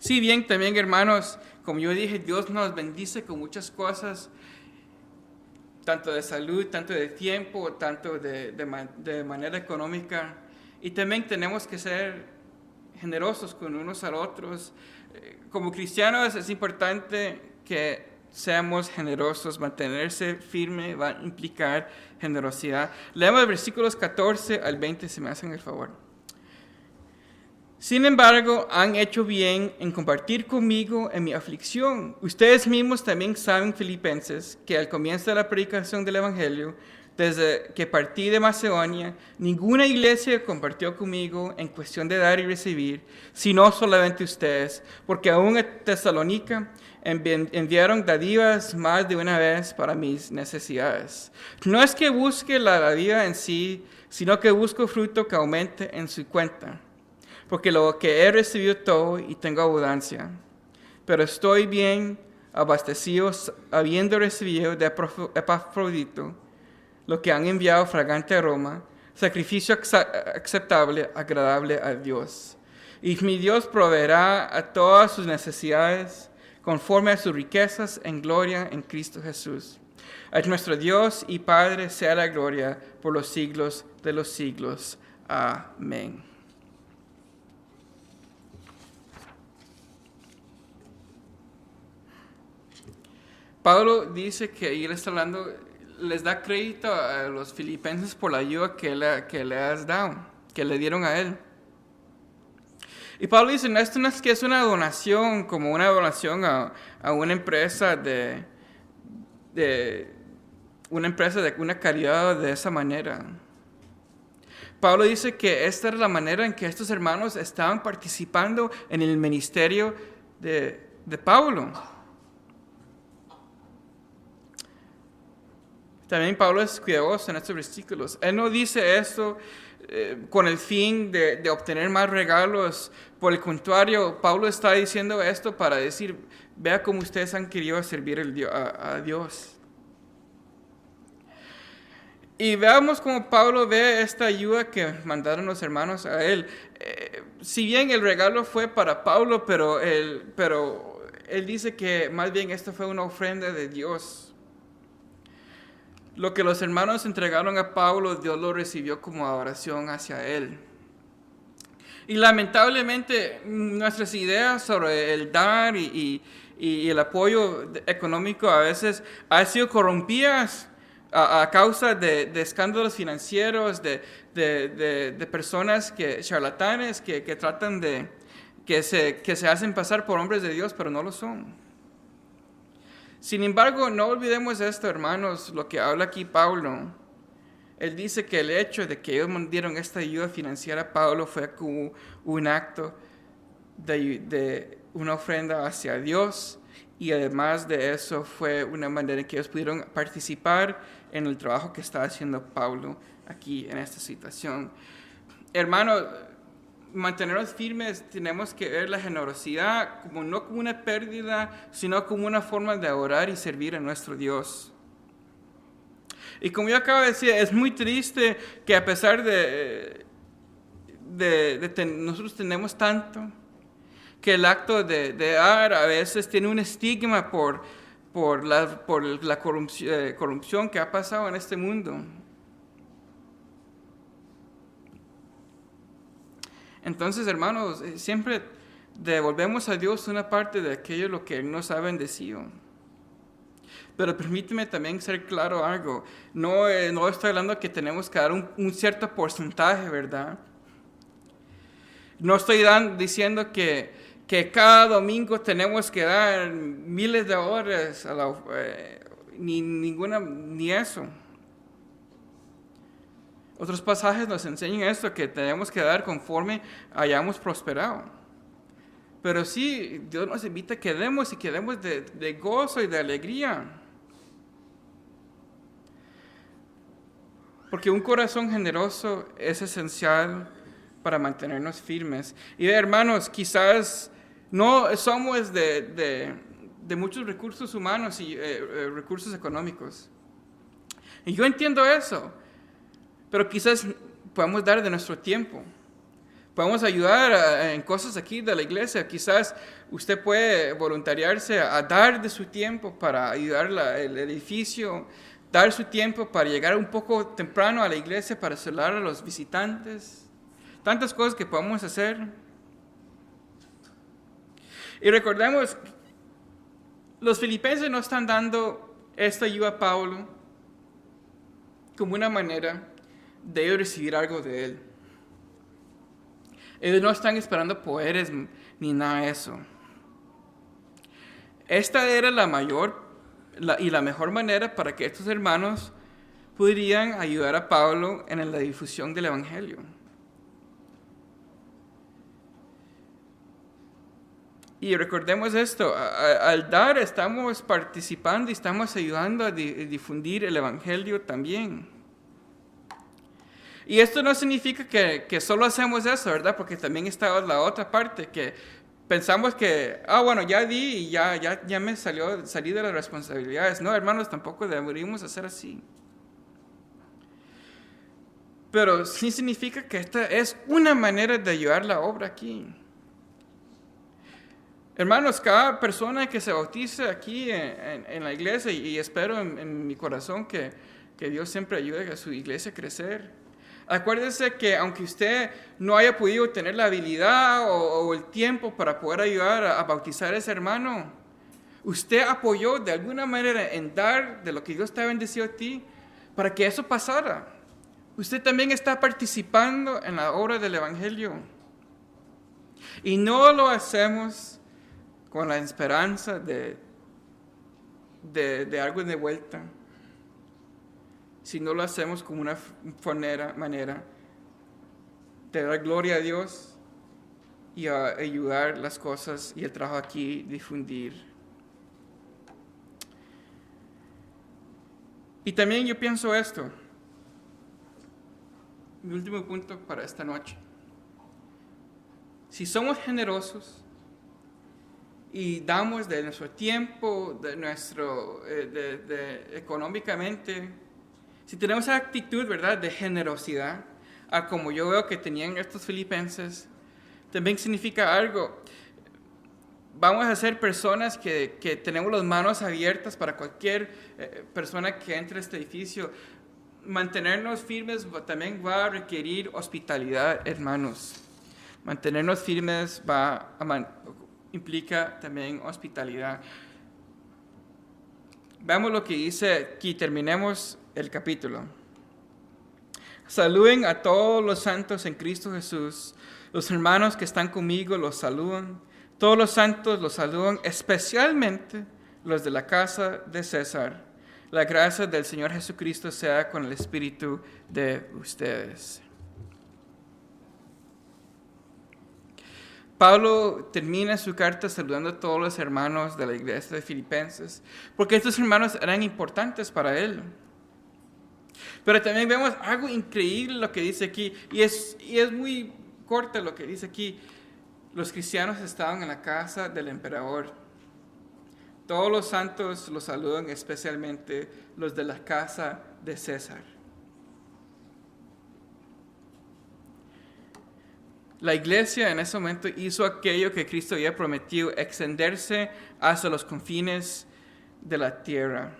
Si bien también, hermanos, como yo dije, Dios nos bendice con muchas cosas, tanto de salud, tanto de tiempo, tanto de manera económica. Y también tenemos que ser generosos con unos a otros. Como cristianos es importante que seamos generosos. Mantenerse firme va a implicar generosidad. Leemos versículos 14 al 20, si me hacen el favor. Sin embargo, han hecho bien en compartir conmigo en mi aflicción. Ustedes mismos también saben, filipenses, que al comienzo de la predicación del Evangelio, desde que partí de Macedonia, ninguna iglesia compartió conmigo en cuestión de dar y recibir, sino solamente ustedes, porque aún en Tesalónica enviaron dádivas más de una vez para mis necesidades. No es que busque la dádiva en sí, sino que busco fruto que aumente en su cuenta. Porque lo que he recibido todo y tengo abundancia, pero estoy bien abastecido habiendo recibido de Epafrodito lo que han enviado fragante aroma, sacrificio aceptable, agradable a Dios. Y mi Dios proveerá a todas sus necesidades conforme a sus riquezas en gloria en Cristo Jesús. A nuestro Dios y Padre sea la gloria por los siglos de los siglos. Amén. Pablo dice que él está hablando, les da crédito a los filipenses por la ayuda que le has dado, que le dieron a él. Y Pablo dice, no, esto no es que es una donación, como una donación a una empresa de una caridad de esa manera. Pablo dice que esta era la manera en que estos hermanos estaban participando en el ministerio de Pablo. También Pablo es cuidadoso en estos versículos. Él no dice esto con el fin de obtener más regalos. Por el contrario, Pablo está diciendo esto para decir, vea cómo ustedes han querido servir a Dios. Y veamos cómo Pablo ve esta ayuda que mandaron los hermanos a él. Si bien el regalo fue para Pablo, pero él dice que más bien esto fue una ofrenda de Dios. Lo que los hermanos entregaron a Pablo, Dios lo recibió como adoración hacia él. Y lamentablemente nuestras ideas sobre el dar y el apoyo económico a veces han sido corrompidas a causa de escándalos financieros, de personas charlatanes que tratan que se hacen pasar por hombres de Dios, pero no lo son. Sin embargo, no olvidemos esto, hermanos, lo que habla aquí Pablo. Él dice que el hecho de que ellos dieron esta ayuda financiera a Pablo fue como un acto de una ofrenda hacia Dios, y además de eso fue una manera en que ellos pudieron participar en el trabajo que estaba haciendo Pablo aquí en esta situación. Hermanos, mantenernos firmes, tenemos que ver la generosidad no como una pérdida, sino como una forma de orar y servir a nuestro Dios. Y como yo acabo de decir, es muy triste que a pesar nosotros tenemos tanto, que el acto de dar a veces tiene un estigma por la corrupción que ha pasado en este mundo. Entonces, hermanos, siempre devolvemos a Dios una parte de aquello lo que Él nos ha bendecido. Pero permíteme también ser claro algo. No estoy hablando que tenemos que dar un cierto porcentaje, ¿verdad? No estoy diciendo que cada domingo tenemos que dar miles de horas ni eso. Otros pasajes nos enseñan esto, que tenemos que dar conforme hayamos prosperado. Pero sí, Dios nos invita a que demos y que demos de gozo y de alegría. Porque un corazón generoso es esencial para mantenernos firmes. Y hermanos, quizás no somos de muchos recursos humanos y recursos económicos. Y yo entiendo eso. Pero quizás podemos dar de nuestro tiempo. Podemos ayudar en cosas aquí de la iglesia. Quizás usted puede voluntariarse a dar de su tiempo para ayudar el edificio, dar su tiempo para llegar un poco temprano a la iglesia para saludar a los visitantes. Tantas cosas que podemos hacer. Y recordemos, los filipenses no están dando esta ayuda a Pablo como una manera de ellos recibir algo de él. Ellos no están esperando poderes ni nada de eso. Esta era la mejor manera para que estos hermanos pudieran ayudar a Pablo en la difusión del evangelio. Y recordemos esto, al dar estamos participando y estamos ayudando a difundir el evangelio también. Y esto no significa que solo hacemos eso, ¿verdad? Porque también está la otra parte, que pensamos que, bueno, ya di y ya me salí de las responsabilidades. No, hermanos, tampoco deberíamos hacer así. Pero sí significa que esta es una manera de ayudar la obra aquí. Hermanos, cada persona que se bautice aquí en la iglesia, y espero en mi corazón que Dios siempre ayude a su iglesia a crecer. Acuérdese que aunque usted no haya podido tener la habilidad o el tiempo para poder ayudar a bautizar a ese hermano, usted apoyó de alguna manera en dar de lo que Dios te ha bendecido a ti para que eso pasara. Usted también está participando en la obra del evangelio. Y no lo hacemos con la esperanza de algo de vuelta, si no lo hacemos como una manera de dar gloria a Dios y a ayudar las cosas y el trabajo aquí, difundir. Y también yo pienso esto, mi último punto para esta noche. Si somos generosos y damos de nuestro tiempo, económicamente, si tenemos esa actitud, ¿verdad?, de generosidad, como yo veo que tenían estos filipenses, también significa algo. Vamos a ser personas que tenemos las manos abiertas para cualquier persona que entre a este edificio. Mantenernos firmes también va a requerir hospitalidad, hermanos. Mantenernos firmes implica también hospitalidad. Veamos lo que dice aquí, terminemos el capítulo. Saluden a todos los santos en Cristo Jesús. Los hermanos que están conmigo los saludan. Todos los santos los saludan, especialmente los de la casa de César. La gracia del Señor Jesucristo sea con el espíritu de ustedes. Pablo termina su carta saludando a todos los hermanos de la iglesia de Filipenses, porque estos hermanos eran importantes para él. Pero también vemos algo increíble lo que dice aquí, y es muy corta lo que dice aquí. Los cristianos estaban en la casa del emperador. Todos los santos los saludan, especialmente los de la casa de César. La iglesia en ese momento hizo aquello que Cristo había prometido, extenderse hasta los confines de la tierra.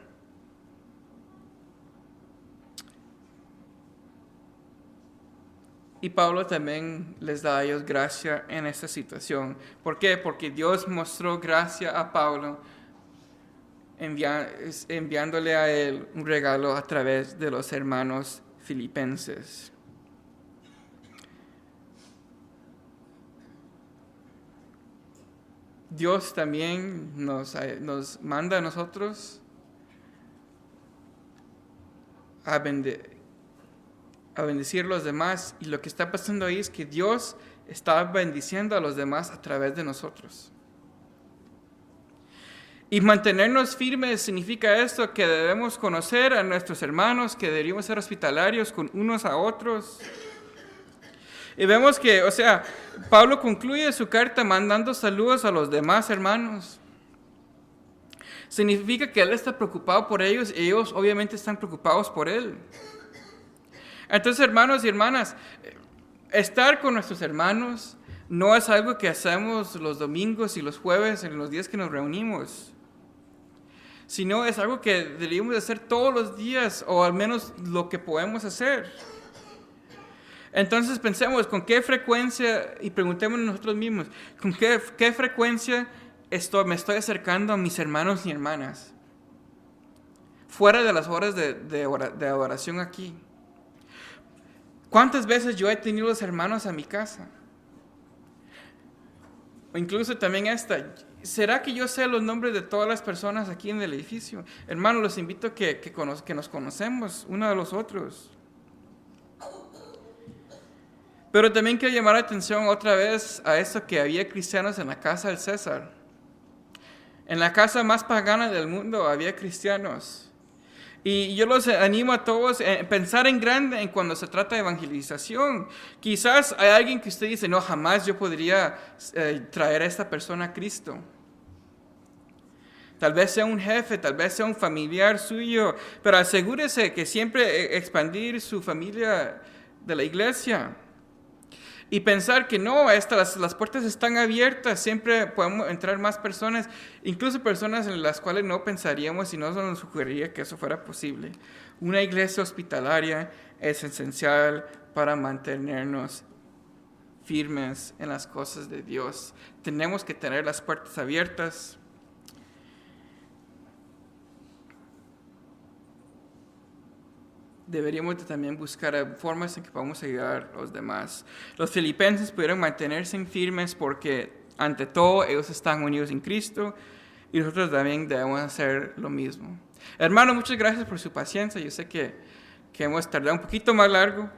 Y Pablo también les da a ellos gracia en esta situación. ¿Por qué? Porque Dios mostró gracia a Pablo enviándole a él un regalo a través de los hermanos filipenses. Dios también nos manda a nosotros a bendecir a los demás, y lo que está pasando ahí es que Dios está bendiciendo a los demás a través de nosotros. Y mantenernos firmes significa esto, que debemos conocer a nuestros hermanos, que deberíamos ser hospitalarios con unos a otros. Y vemos que, Pablo concluye su carta mandando saludos a los demás hermanos. Significa que él está preocupado por ellos y ellos obviamente están preocupados por él. Entonces, hermanos y hermanas, estar con nuestros hermanos no es algo que hacemos los domingos y los jueves en los días que nos reunimos, sino es algo que deberíamos hacer todos los días, o al menos lo que podemos hacer. Entonces pensemos con qué frecuencia, y preguntémonos nosotros mismos, con qué frecuencia me estoy acercando a mis hermanos y hermanas, fuera de las horas de oración aquí. ¿Cuántas veces yo he tenido los hermanos a mi casa? O incluso también ¿será que yo sé los nombres de todas las personas aquí en el edificio? Hermanos, los invito a que nos conocemos unos de los otros. Pero también quiero llamar la atención otra vez a eso, que había cristianos en la casa del César. En la casa más pagana del mundo había cristianos. Y yo los animo a todos a pensar en grande en cuando se trata de evangelización. Quizás hay alguien que usted dice, no, jamás yo podría traer a esta persona a Cristo. Tal vez sea un jefe, tal vez sea un familiar suyo, pero asegúrese que siempre expandir su familia de la iglesia. Y pensar que no, las puertas están abiertas, siempre podemos entrar más personas, incluso personas en las cuales no pensaríamos y no nos sugeriría que eso fuera posible. Una iglesia hospitalaria es esencial para mantenernos firmes en las cosas de Dios. Tenemos que tener las puertas abiertas. Deberíamos también buscar formas en que podamos ayudar a los demás. Los filipenses pudieron mantenerse firmes porque, ante todo, ellos están unidos en Cristo, y nosotros también debemos hacer lo mismo. Hermano, muchas gracias por su paciencia. Yo sé que hemos tardado un poquito más largo,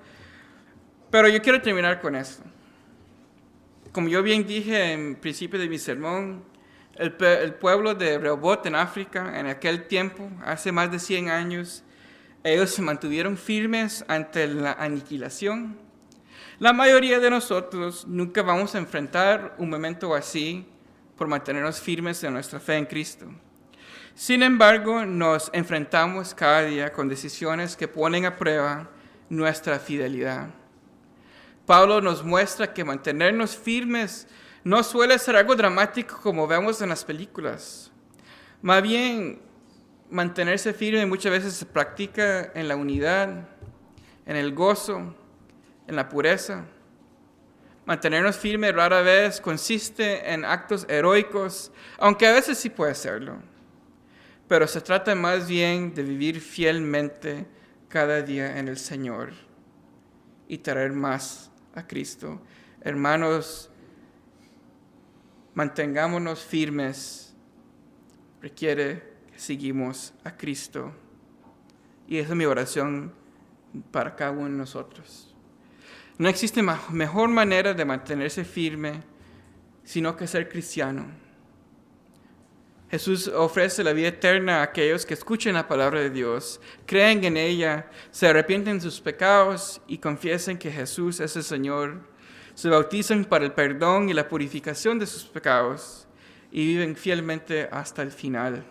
pero yo quiero terminar con esto. Como yo bien dije en principio de mi sermón, el pueblo de Rehoboth en África, en aquel tiempo, hace más de 100 años, ellos se mantuvieron firmes ante la aniquilación. La mayoría de nosotros nunca vamos a enfrentar un momento así por mantenernos firmes en nuestra fe en Cristo. Sin embargo, nos enfrentamos cada día con decisiones que ponen a prueba nuestra fidelidad. Pablo nos muestra que mantenernos firmes no suele ser algo dramático como vemos en las películas. Más bien, mantenerse firme muchas veces se practica en la unidad, en el gozo, en la pureza. Mantenernos firmes rara vez consiste en actos heroicos, aunque a veces sí puede serlo. Pero se trata más bien de vivir fielmente cada día en el Señor y traer más a Cristo. Hermanos, mantengámonos firmes. Requiere seguimos a Cristo. Y esa es mi oración para cada uno de nosotros. No existe mejor manera de mantenerse firme sino que ser cristiano. Jesús ofrece la vida eterna a aquellos que escuchen la palabra de Dios, creen en ella, se arrepienten de sus pecados y confiesen que Jesús es el Señor. se bautizan para el perdón y la purificación de sus pecados y viven fielmente hasta el final.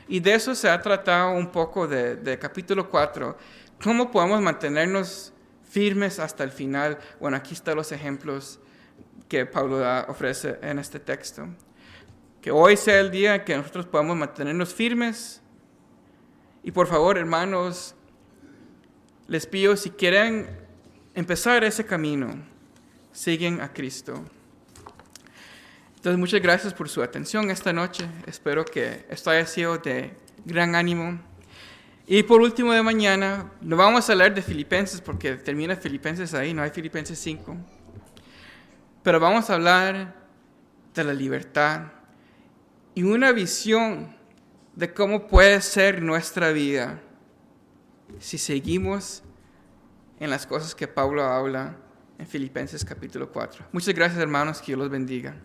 Y de eso se ha tratado un poco de capítulo 4. ¿Cómo podemos mantenernos firmes hasta el final? Bueno, aquí están los ejemplos que Pablo ofrece en este texto. Que hoy sea el día en que nosotros podamos mantenernos firmes. Y por favor, hermanos, les pido, si quieren empezar ese camino, siguen a Cristo. Entonces, muchas gracias por su atención esta noche. Espero que esto haya sido de gran ánimo. Y por último de mañana, no vamos a hablar de Filipenses porque termina Filipenses ahí, no hay Filipenses 5. Pero vamos a hablar de la libertad y una visión de cómo puede ser nuestra vida si seguimos en las cosas que Pablo habla en Filipenses capítulo 4. Muchas gracias, hermanos, que Dios los bendiga.